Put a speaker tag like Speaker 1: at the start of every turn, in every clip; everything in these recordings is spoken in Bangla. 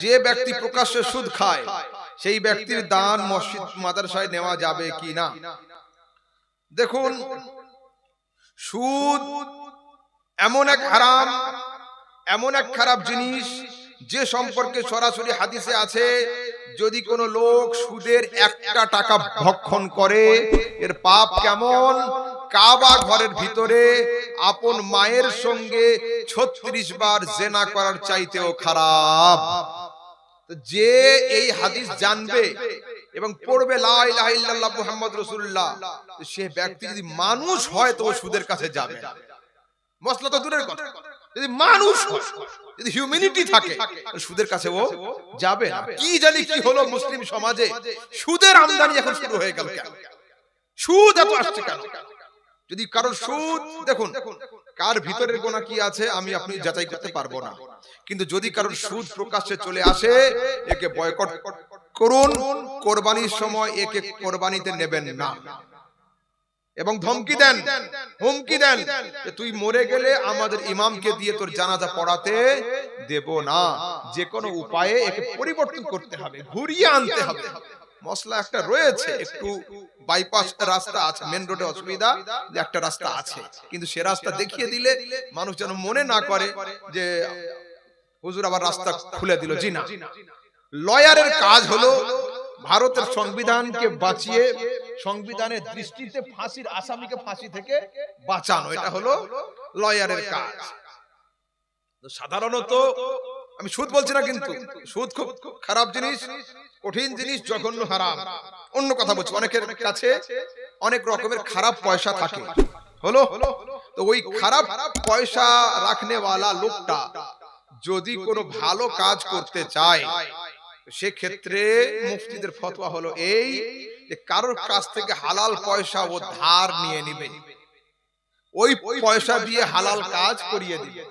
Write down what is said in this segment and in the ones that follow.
Speaker 1: যে ব্যক্তি প্রকাশ্যে সুদ খায় সেই ব্যক্তির দান মসজিদ মাদ্রাসায় নেওয়া যাবে কি না? দেখুন, সুদ এমন এক হারাম, এমন এক খারাপ জিনিস যে সম্পর্কে সরাসরি হাদিসে আছে, যদি কোনো লোক সুদের একটা টাকা ভক্ষণ করে এর পাপ কেমন? কাবা ঘরের ভিতরে আপন মায়ের সঙ্গে 36 বার জিনা করার চাইতেও খারাপ। যে এই হাদিস জানবে এবং পড়বে লা ইলাহা ইল্লাল্লাহ মুহাম্মদ রাসূলুল্লাহ, সে ব্যক্তি যদি মানুষ হয় তো সুদের কাছে যাবে। মসলা তো দূরের কথা, যদি মানুষ হয়, যদি হিউম্যানিটি থাকে, সুদের কাছে ও যাবে না। কি জানি কি হলো মুসলিম সমাজে, সুদের আমদানি এখন শুরু হয়ে গেল কেন? সুদ এত আসছে কেন? যদি কারোর সুদ, দেখুন কার ভিতরের গোনা কি আছে আমি আপনি যাচাই করতে পারবো না, কিন্তু যদি কারোর সুদ প্রকাশ্যে চলে আসে, একে বয়কট করুন, কোরবানির সময় একে কোরবানিতে নেবেন না। এবং ধমকি দেন, হুমকি দেন যে তুই মরে গেলে আমাদের ইমামকে দিয়ে তোর জানাজা পড়াতে দেব না। যে কোনো উপায়ে একে পরিবর্তন করতে হবে, ঘুরিয়ে আনতে হবে। মশলা একটা রয়েছে, একটু বাইপাস রাস্তা আছে, মেন রোডে অসুবিধা, একটা রাস্তা আছে, কিন্তু সে রাস্তা দেখিয়ে দিলে মানুষ যেন মনে না করে যে হুজুর আবার রাস্তা খুলে দিল। জি না, লয়ারের কাজ হলো ভারতের সংবিধানকে বাঁচিয়ে সংবিধানের দৃষ্টিতে ফাঁসির আসামিকে ফাঁসি থেকে বাঁচানো, এটা হলো লয়ারের কাজ। সাধারণত আমি সুদ বলছি না, কিন্তু সুদ খুব খারাপ জিনিস, কঠিন জিনিস, জঘন্য হারাম। অন্য কথা বলছি, অনেকের কাছে অনেক রকমের খারাপ পয়সা থাকে, হলো তো ওই খারাপ পয়সা রাখনেওয়ালা লোকটা যদি কোনো ভালো কাজ করতে চায়, সেক্ষেত্রে মুফতিদের ফতোয়া হলো এই যে কারোর কাছ থেকে হালাল পয়সা ও ধার নিয়ে নিবে, ওই পয়সা দিয়ে হালাল কাজ করিয়ে দিবে,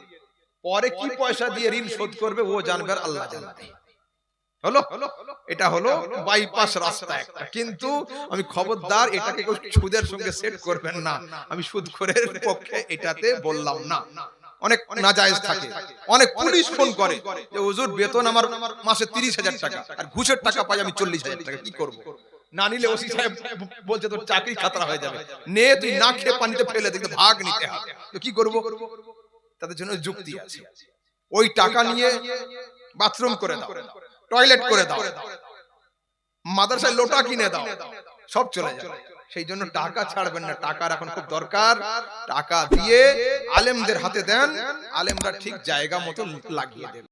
Speaker 1: পরে কি পয়সা দিয়ে ঋণ শোধ করবে ও জানবে, আর আল্লাহ জানবে। হলো, এটা হলো বাইপাস রাস্তা একটা। কিন্তু আমি খবরদার এটাকে সুদের সঙ্গে সেট করবেন না, আমি সুদখোরের পক্ষে এটাতে বললাম না। অনেক নাজায়েজ থাকে, অনেক পুলিশ ফোন করে যে হুজুর বেতন আমার মাসে 30,000 টাকা আর ঘুষের টাকা পাই আমি 40,000 টাকা, কি করব? না নিলে ওসি সাহেব বলছে তোর চাকরি খাতরা হয়ে যাবে, নে তুই না খেয়ে পানিতে ফেলে দেখতে ভাগ নিতে হবে, তো কি করব? তাদের জন্য যুক্তি আছে, ওই টাকা নিয়ে বাথরুম করে দাও, টয়লেট করে দাও, মাদ্রাসায় লোটা কিনে দাও, সব চলে যাবে। সেই জন্য টাকা ছাড়বেন না, টাকার এখন খুব দরকার। টাকা দিয়ে আলেমদের হাতে দেন, আলেমরা ঠিক জায়গা মতো লাগিয়ে দেবে।